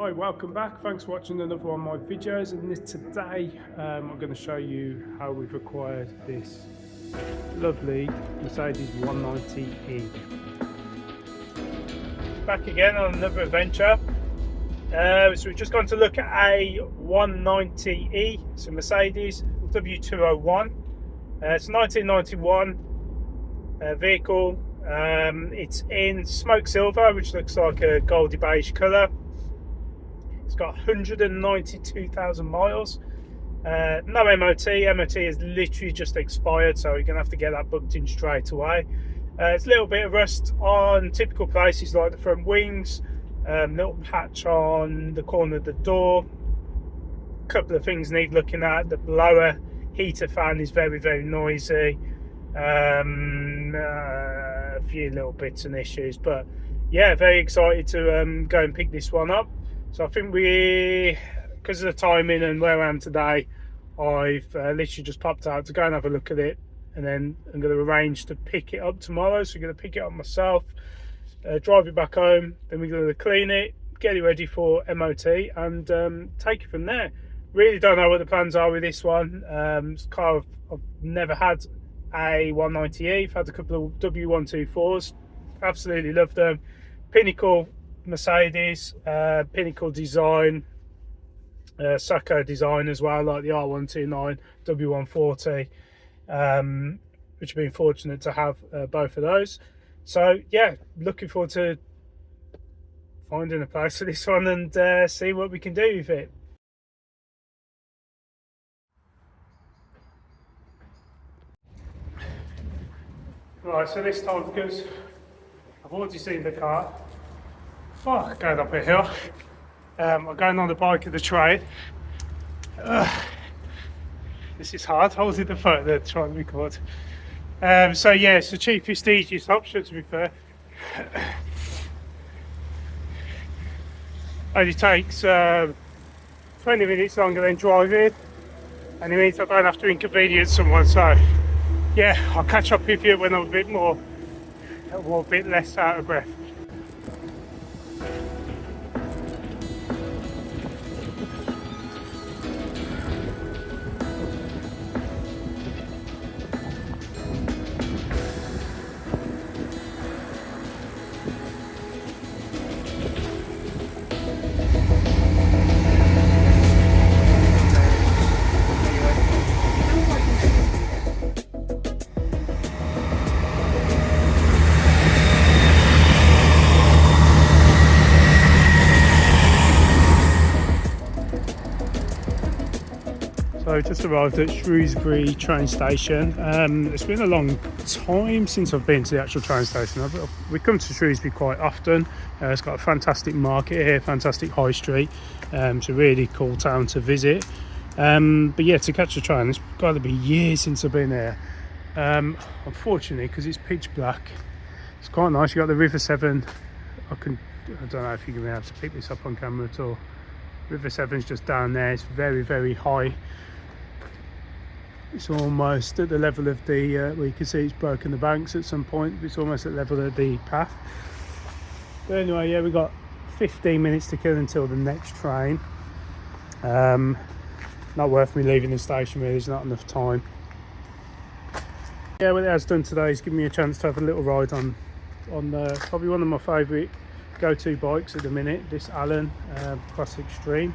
Hi, welcome back. Thanks for watching another one of my videos. And today I'm going to show you how we've acquired this lovely Mercedes 190E. Back again on another adventure. So we've just gone to look at a 190E. It's a Mercedes W201. It's a 1991 vehicle. It's in smoke silver, which looks like a goldy beige colour. It's got 192,000 miles. No MOT. MOT is literally just expired, so you're going to have to get that booked in straight away. It's a little bit of rust on typical places like the front wings, little patch on the corner of the door. A couple of things need looking at. The blower heater fan is very, very noisy. A few little bits and issues, but yeah, very excited to go and pick this one up. So I think because of the timing and where I am today, I've literally just popped out to go and have a look at it, and then I'm going to arrange to pick it up tomorrow. So I'm going to pick it up myself, drive it back home, then we're going to clean it, get it ready for MOT, and take it from there. Really don't know what the plans are with this one. It's a car I've never had a 190E. I've had a couple of W124s, absolutely love them. Pinnacle Mercedes, pinnacle design, Sacco design as well, like the R129, W140, which I've been fortunate to have both of those. So yeah, looking forward to finding a place for this one and see what we can do with it. Right, so this time, because I've already seen the car, going up a hill. I'm going on the bike of the trade. This is hard, holding the phone there trying to record. So yeah, it's the cheapest, easiest option, to be fair. Only takes 20 minutes longer than driving, and it means I don't have to inconvenience someone. So yeah, I'll catch up with you when I'm a bit less out of breath. So just arrived at Shrewsbury train station. It's been a long time since I've been to the actual train station. We come to Shrewsbury quite often. It's got a fantastic market here, fantastic high street. It's a really cool town to visit. But yeah, to catch a train, it's got to be years since I've been there. Unfortunately, because it's pitch black, it's quite nice. You got the River Severn. I don't know if you're going to be able to pick this up on camera at all. River Severn's just down there. It's very, very high. It's almost at the level of the well, you can see it's broken the banks at some point. It's almost at the level of the path. But anyway, yeah, we've got 15 minutes to kill until the next train. Not worth me leaving the station, really. There's not enough time. Yeah, what it has done today is given me a chance to have a little ride on probably one of my favourite go-to bikes at the minute, this Allen Classic Stream.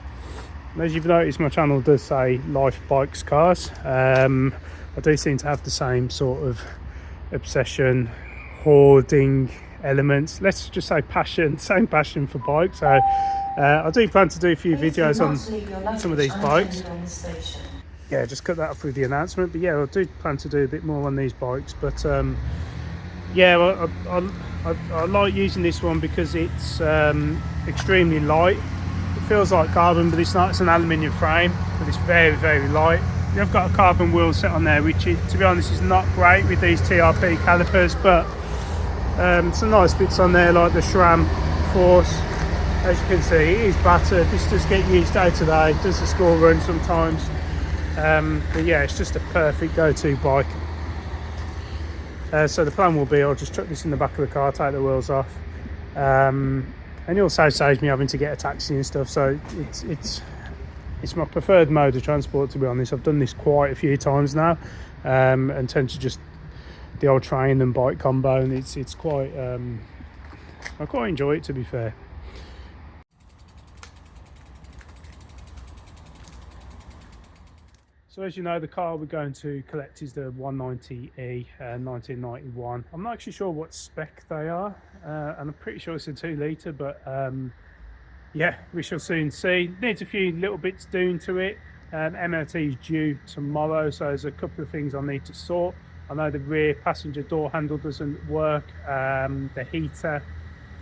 And as you've noticed, my channel does say Life Bikes Cars. I do seem to have the same sort of obsession, hoarding elements, let's just say same passion for bikes. So I do plan to do a few videos on some of these bikes. Yeah, just cut that off with the announcement. But yeah, I do plan to do a bit more on these bikes. But yeah, I like using this one because it's extremely light. It feels like carbon, but it's not. It's an aluminium frame, but it's very, very light. You've got a carbon wheel set on there, which to be honest is not great with these TRP calipers, but some nice bits on there like the SRAM Force. As you can see, it is battered. This does get used day to day, does the school run sometimes. But yeah, it's just a perfect go-to bike. So the plan will be I'll just chuck this in the back of the car, take the wheels off, and it also saves me having to get a taxi and stuff. So it's my preferred mode of transport, to be honest. I've done this quite a few times now, and tend to just the old train and bike combo, and it's quite I quite enjoy it, to be fair. So as you know, the car we're going to collect is the 190e 1991. I'm not actually sure what spec they are, and I'm pretty sure it's a 2 litre, but yeah, we shall soon see. Needs a few little bits doing to it. MOT is due tomorrow, so there's a couple of things I need to sort. I know the rear passenger door handle doesn't work. The heater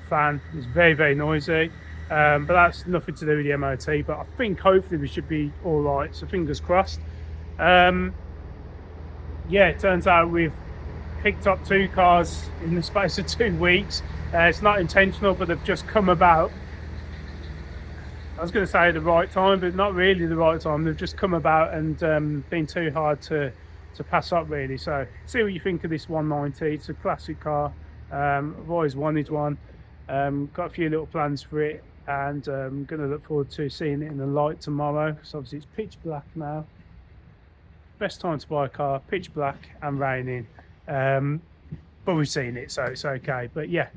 fan is very, very noisy, but that's nothing to do with the MOT. But I think hopefully we should be all right, so fingers crossed. Yeah, it turns out we've picked up 2 cars in the space of 2 weeks. It's not intentional, but they've just come about. I was going to say at the right time, but not really the right time. They've just come about and been too hard to pass up, really. So see what you think of this 190. It's a classic car. I've always wanted one. Got a few little plans for it, and I'm going to look forward to seeing it in the light tomorrow. So obviously it's pitch black now. Best time to buy a car, pitch black and raining, but we've seen it, so it's okay. But yeah,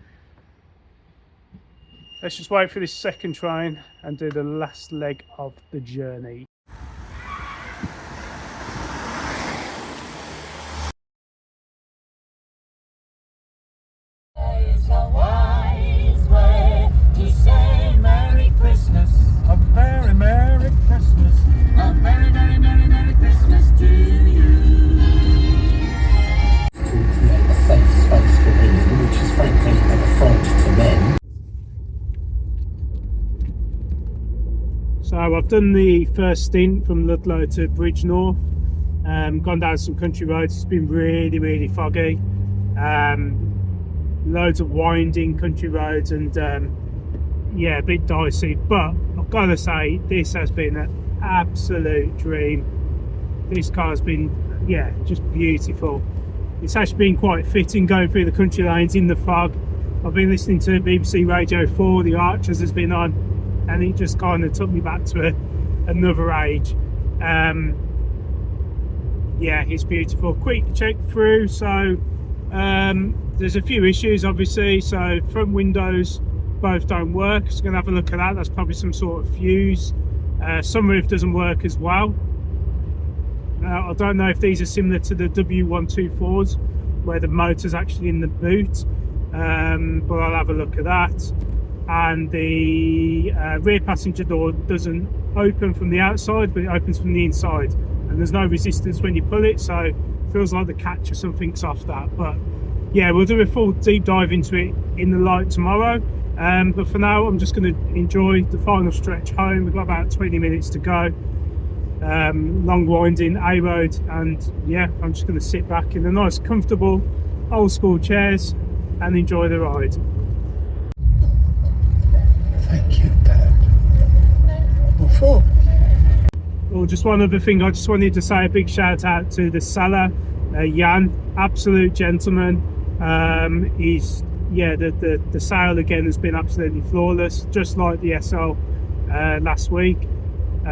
let's just wait for this second train and do the last leg of the journey. It's a wise way to say Merry Christmas. A very Merry Christmas. A very, very, very, Merry Christmas to you. To create a safe space for women, which is frankly an affront to men. So I've done the first stint from Ludlow to Bridgnorth, gone down some country roads. It's been really, really foggy, loads of winding country roads, and yeah, a bit dicey, but I've got to say this has been an absolute dream. This car's been, yeah, just beautiful. It's actually been quite fitting going through the country lanes in the fog. I've been listening to BBC Radio 4, The Archers has been on, and it just kind of took me back to another age. Yeah, it's beautiful. Quick check through. So there's a few issues, obviously. So front windows both don't work, so going to have a look at that. That's probably some sort of fuse. Sunroof doesn't work as well. I don't know if these are similar to the W124s where the motor's actually in the boot, but I'll have a look at that. And the rear passenger door doesn't open from the outside, but it opens from the inside, and there's no resistance when you pull it, so it feels like the catch or something's off that. But yeah, we'll do a full deep dive into it in the light tomorrow. But for now, I'm just going to enjoy the final stretch home. We've got about 20 minutes to go. Long winding A road, and yeah, I'm just going to sit back in the nice comfortable old school chairs and enjoy the ride. Thank you, Dad. What for? Well, just one other thing, I just wanted to say a big shout out to the seller, Jan, absolute gentleman. He's, yeah, the sale again has been absolutely flawless, just like the SL last week.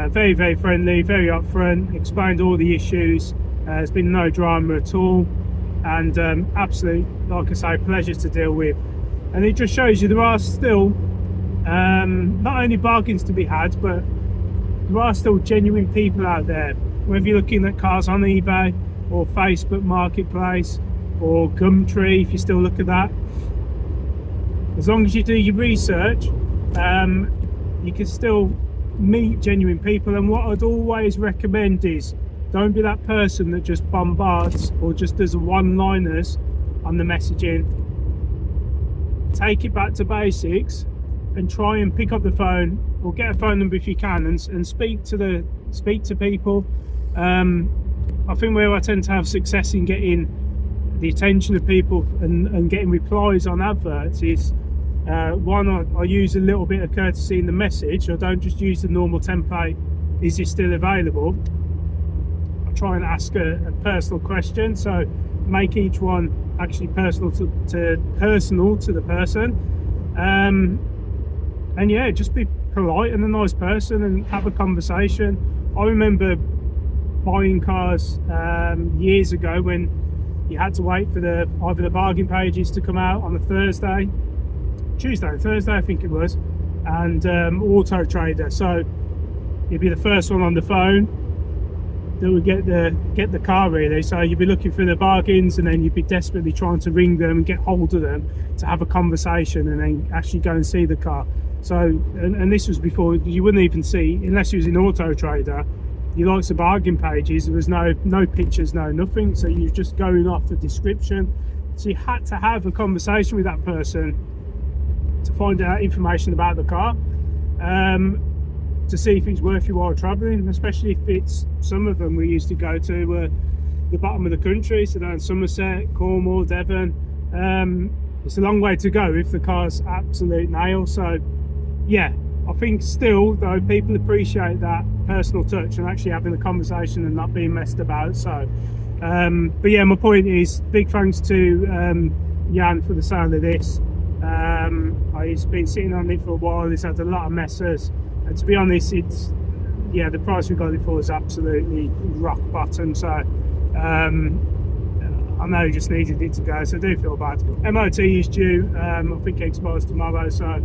Very, very friendly, very upfront, explained all the issues. There's been no drama at all, and absolute, like I say, pleasure to deal with. And it just shows you there are still not only bargains to be had, but there are still genuine people out there. Whether you're looking at cars on eBay or Facebook Marketplace or Gumtree, if you still look at that, as long as you do your research, you can still meet genuine people. And what I'd always recommend is don't be that person that just bombards or just does one-liners on the messaging. Take it back to basics and try and pick up the phone or get a phone number if you can, and speak to people. I think where I tend to have success in getting the attention of people and getting replies on adverts is one, I use a little bit of courtesy in the message. I don't just use the normal template, is it still available? I try and ask a personal question, so make each one actually personal to the person. and yeah, just be polite and a nice person and have a conversation. I remember buying cars years ago when you had to wait for either the bargain pages to come out on a Tuesday and Thursday I think it was, and Auto Trader, so you'd be the first one on the phone that would get the car really. So you'd be looking for the bargains, and then you'd be desperately trying to ring them and get hold of them to have a conversation and then actually go and see the car. So and this was before you wouldn't even see, unless you was in Auto Trader, you likes the bargain pages, there was no pictures, no nothing, so you're just going off the description. So you had to have a conversation with that person to find out information about the car, to see if it's worth your while travelling, especially if it's, some of them we used to go to the bottom of the country, so down Somerset, Cornwall, Devon. It's a long way to go if the car's absolute nail. So yeah, I think still though people appreciate that personal touch and actually having a conversation and not being messed about. So but yeah, my point is, big thanks to Jan for the sale of this. He's been sitting on it for a while, he's had a lot of messes, and to be honest, it's, yeah, the price we got it for is absolutely rock bottom. So I know he just needed it to go, so I do feel bad. MOT is due, I think it expires tomorrow, so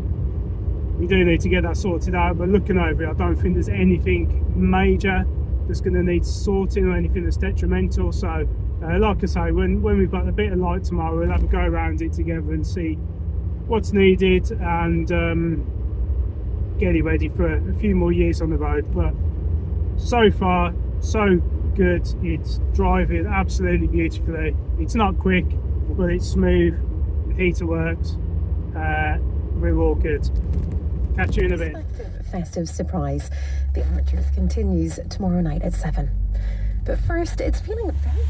we do need to get that sorted out. But looking over it, I don't think there's anything major that's going to need sorting or anything that's detrimental. So like I say, when we've got a bit of light tomorrow, we'll have a go around it together and see what's needed, and get it ready for a few more years on the road. But so far so good. It's driving absolutely beautifully. It's not quick, but it's smooth, the heater works, we're all good. Catch you in a bit. Festive surprise. The Archers continues tomorrow night at 7. But first, it's feeling very...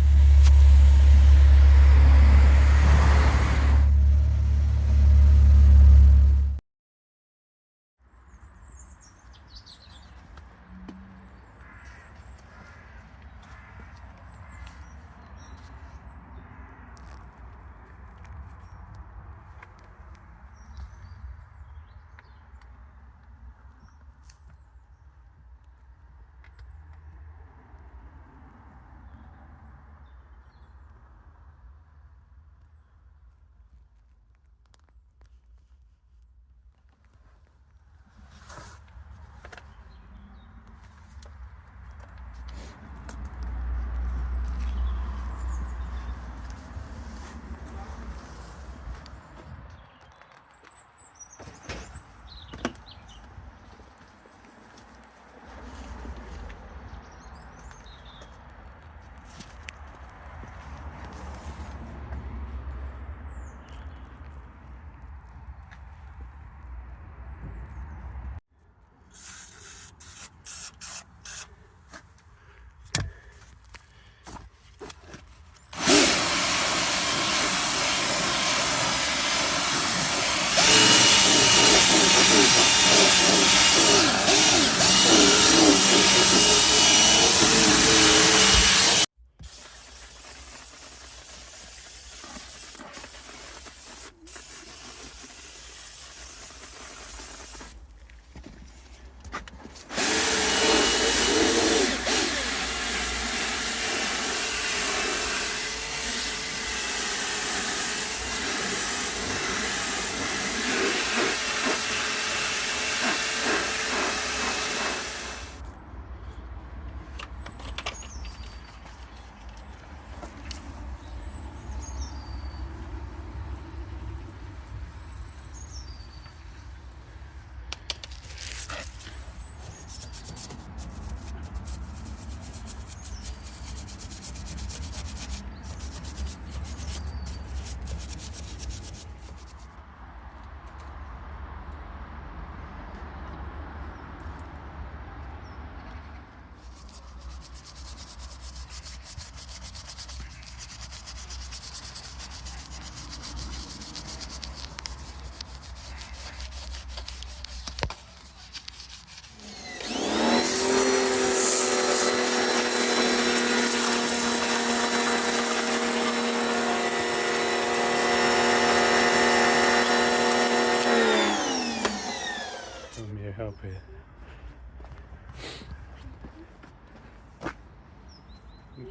up here.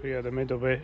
So yeah, the middle bit.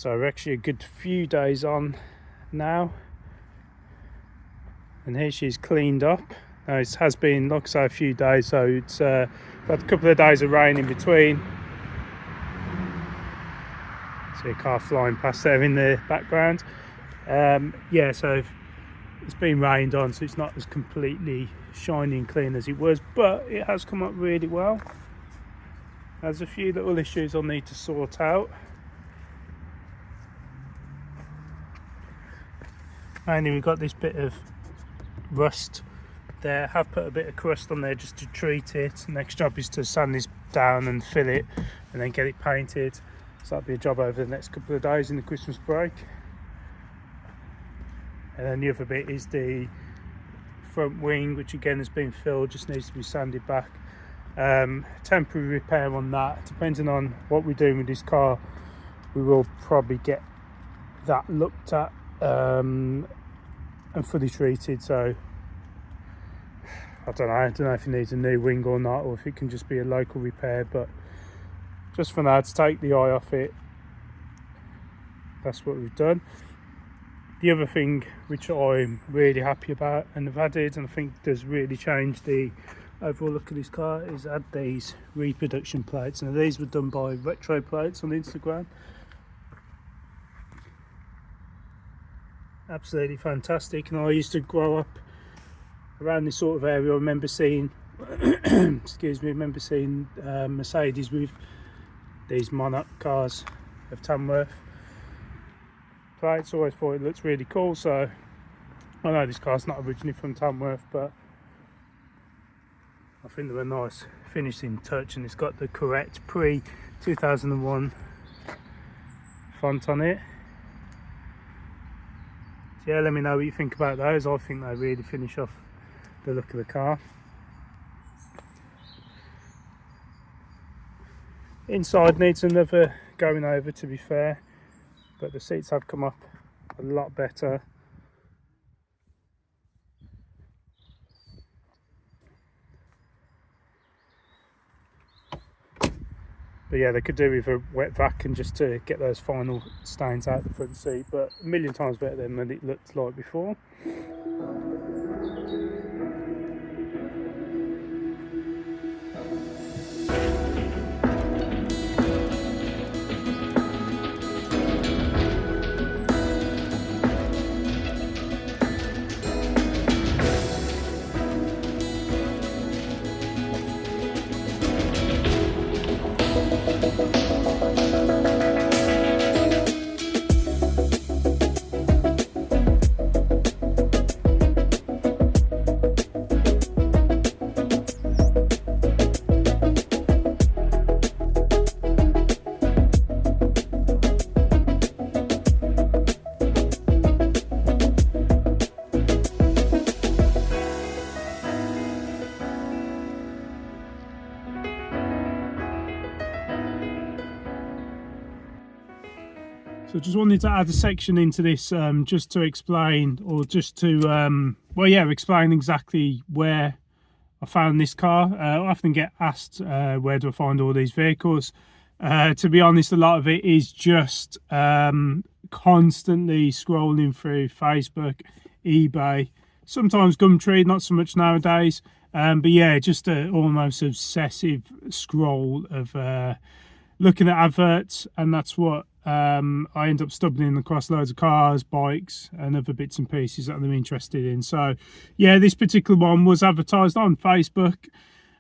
So we're actually a good few days on now, and here she's cleaned up. Now it has been, like I say, a few days, so it's got a couple of days of rain in between. See a car flying past there in the background. Yeah, so it's been rained on, so it's not as completely shiny and clean as it was, but it has come up really well. There's a few little issues I'll need to sort out. Mainly we've got this bit of rust there. I have put a bit of crust on there just to treat it. Next job is to sand this down and fill it and then get it painted. So that'll be a job over the next couple of days in the Christmas break. And then the other bit is the front wing, which again has been filled, just needs to be sanded back. Temporary repair on that. Depending on what we're doing with this car, we will probably get that looked at and fully treated. So I don't know if it needs a new wing or not, or if it can just be a local repair, but just for now, to take the eye off it, that's what we've done. The other thing which I'm really happy about and have added, and I think does really change the overall look of this car, is add these reproduction plates. Now these were done by Retro Plates on Instagram. Absolutely fantastic. And I used to grow up around this sort of area. I remember seeing Mercedes with these Monarch cars of Tamworth plates. Always thought it looks really cool. So I know this car's not originally from Tamworth, but I think they're a nice finishing touch, and it's got the correct pre-2001 font on it. So yeah, let me know what you think about those. I think they really finish off the look of the car. Inside needs another going over, to be fair, but the seats have come up a lot better. But yeah, they could do with a wet vac and just to get those final stains out the front seat, but a million times better than it looked like before. So just wanted to add a section into this just to explain, or just to explain exactly where I found this car. I often get asked where do I find all these vehicles. To be honest, a lot of it is just constantly scrolling through Facebook, eBay, sometimes Gumtree, not so much nowadays. But yeah, just a almost obsessive scroll of looking at adverts, and that's what I end up stumbling across loads of cars, bikes, and other bits and pieces that I'm interested in. So yeah, this particular one was advertised on Facebook.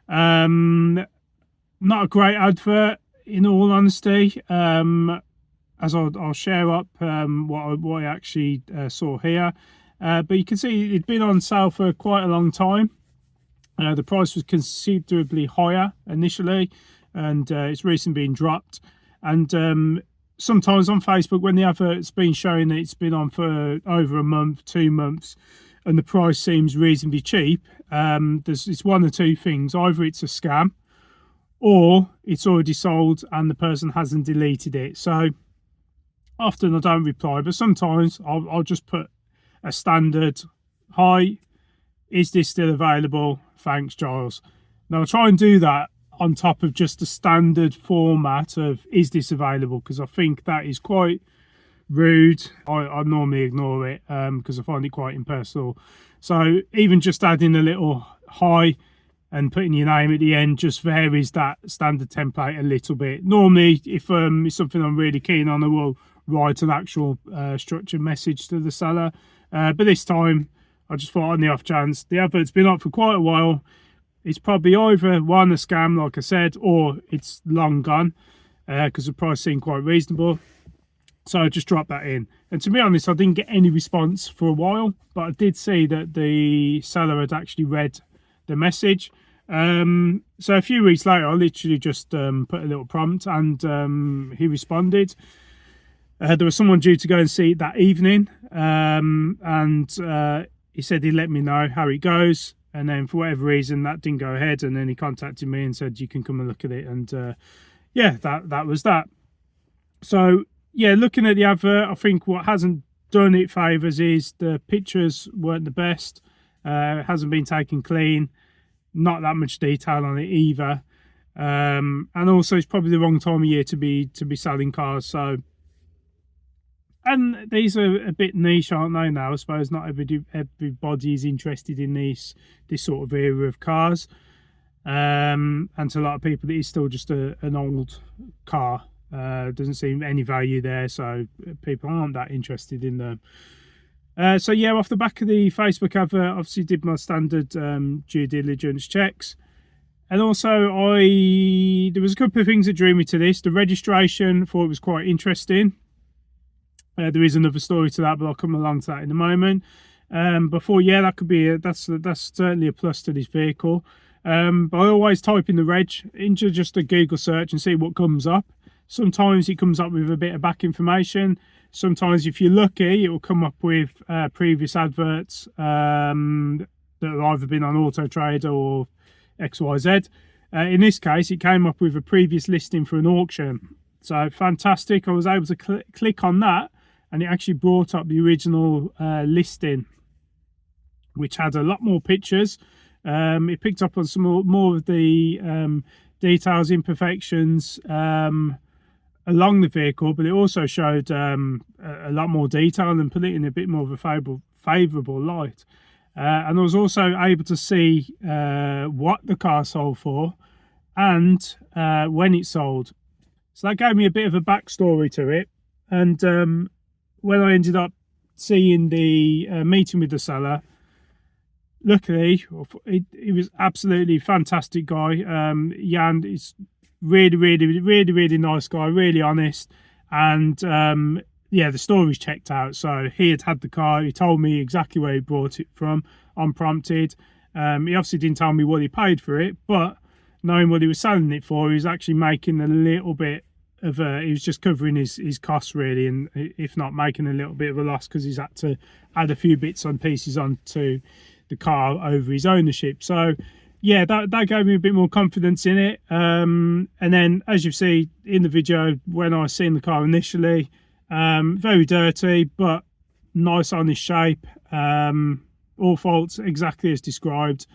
Not a great advert, in all honesty. As I'll share up what I actually saw here. But you can see it'd been on sale for quite a long time. The price was considerably higher initially, and it's recently been dropped. And sometimes on Facebook, when the advert's been showing that it's been on for over a month, 2 months, and the price seems reasonably cheap, it's one or two things. Either it's a scam, or it's already sold and the person hasn't deleted it. So often I don't reply, but sometimes I'll just put a standard, "Hi, is this still available? Thanks, Giles." Now I try and do that on top of just a standard format of "is this available?" because I think that is quite rude. I normally ignore it because I find it quite impersonal. So even just adding a little "hi" and putting your name at the end just varies that standard template a little bit. Normally, if it's something I'm really keen on, I will write an actual structured message to the seller. But this time, I just thought on the off chance, the advert's been up for quite a while. It's probably either one, a scam, like I said, or it's long gone because the price seemed quite reasonable. So I just dropped that in. And to be honest, I didn't get any response for a while, but I did see that the seller had actually read the message. So a few weeks later, I literally just put a little prompt, and he responded. There was someone due to go and see it that evening, and he said he'd let me know how it goes. And then for whatever reason, that didn't go ahead. And then he contacted me and said, "You can come and look at it." And yeah, that was that. So yeah, looking at the advert, I think what hasn't done it favours is the pictures weren't the best. It hasn't been taken clean. Not that much detail on it either. And also it's probably the wrong time of year to be selling cars. So, and these are a bit niche, aren't they, now? I suppose not everybody is interested in this sort of era of cars. And to a lot of people, it is still just an old car. Doesn't seem any value there, so people aren't that interested in them. So yeah, off the back of the Facebook advert, obviously did my standard due diligence checks. And also there was a couple of things that drew me to this. The registration, thought it was quite interesting. There is another story to that, but I'll come along to that in a moment. Yeah, that could be that's certainly a plus to this vehicle. But I always type in the reg into just a Google search and see what comes up. Sometimes it comes up with a bit of back information. Sometimes, if you're lucky, it will come up with previous adverts that have either been on Auto Trader or XYZ. In this case, it came up with a previous listing for an auction. So fantastic. I was able to click on that, and it actually brought up the original listing, which had a lot more pictures. It picked up on some more of the details, imperfections along the vehicle, but it also showed a lot more detail and put it in a bit more of a favourable light. And I was also able to see what the car sold for and when it sold. So that gave me a bit of a backstory to it. And when I ended up seeing the meeting with the seller, luckily, he was absolutely fantastic guy. Jan is really nice guy, really honest. And yeah, the story's checked out. So he had the car. He told me exactly where he brought it from, unprompted. He obviously didn't tell me what he paid for it, but knowing what he was selling it for, he was actually making a little bit of he was just covering his costs really, and if not making a little bit of a loss because he's had to add a few bits and pieces onto the car over his ownership. So yeah, that gave me a bit more confidence in it. And then, as you see in the video, when I seen the car initially, very dirty but nice, honest shape, all faults exactly as described,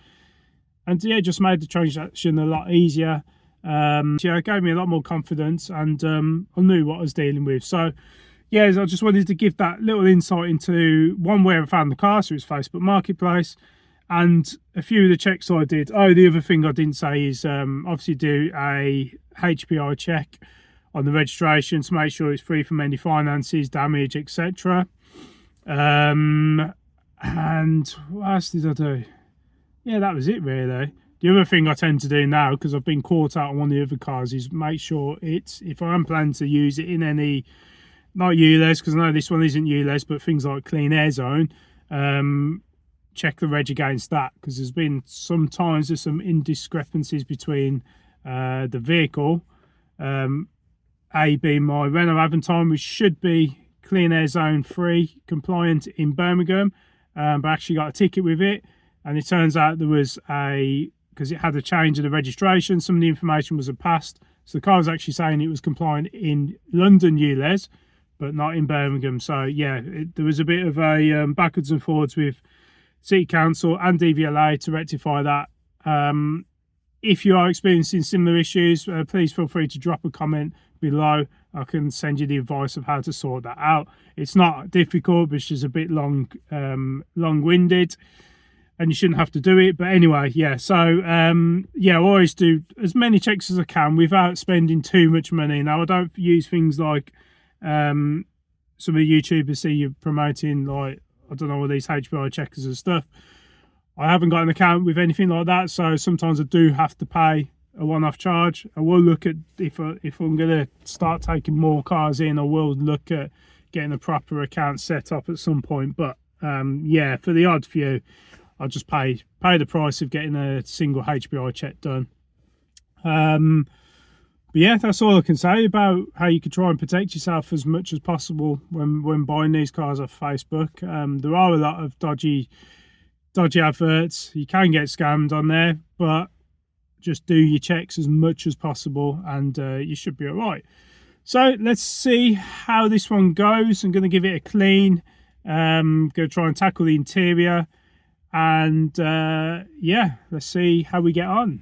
and yeah, just made the transaction a lot easier. Yeah, it gave me a lot more confidence, and I knew what I was dealing with. So yeah, I just wanted to give that little insight into one, where I found the car, so it's Facebook Marketplace, and a few of the checks I did. Oh, the other thing I didn't say is obviously do a HPI check on the registration to make sure it's free from any finances, damage, etc. And what else did I do? Yeah, that was it really. The other thing I tend to do now, because I've been caught out on one of the other cars, is make sure it's, if I am planning to use it in any, not ULEZ, because I know this one isn't ULEZ, but things like Clean Air Zone, check the reg against that, because there's been sometimes there's some indiscrepancies between the vehicle, A being my Renault Aventime, which should be Clean Air Zone 3 compliant in Birmingham, but I actually got a ticket with it, and it turns out there was because it had a change of the registration, some of the information was passed, so the car was actually saying it was compliant in London ULEZ, but not in Birmingham. So yeah, there was a bit of a backwards and forwards with City Council and DVLA to rectify that. If you are experiencing similar issues, please feel free to drop a comment below. I can send you the advice of how to sort that out. It's not difficult, but it's just a bit long-winded, and you shouldn't have to do it. But anyway, yeah, so yeah, I always do as many checks as I can without spending too much money. Now, I don't use things like some of the YouTubers see you promoting, like, I don't know, all these HPI checkers and stuff. I haven't got an account with anything like that, so sometimes I do have to pay a one-off charge. I will look at, if I'm going to start taking more cars in, I will look at getting a proper account set up at some point. But yeah, for the odd few, I'll just pay the price of getting a single HPI check done. But yeah, that's all I can say about how you can try and protect yourself as much as possible when buying these cars off Facebook. There are a lot of dodgy adverts. You can get scammed on there, but just do your checks as much as possible, and you should be all right. So let's see how this one goes. I'm going to give it a clean. Going to try and tackle the interior, and yeah, let's see how we get on.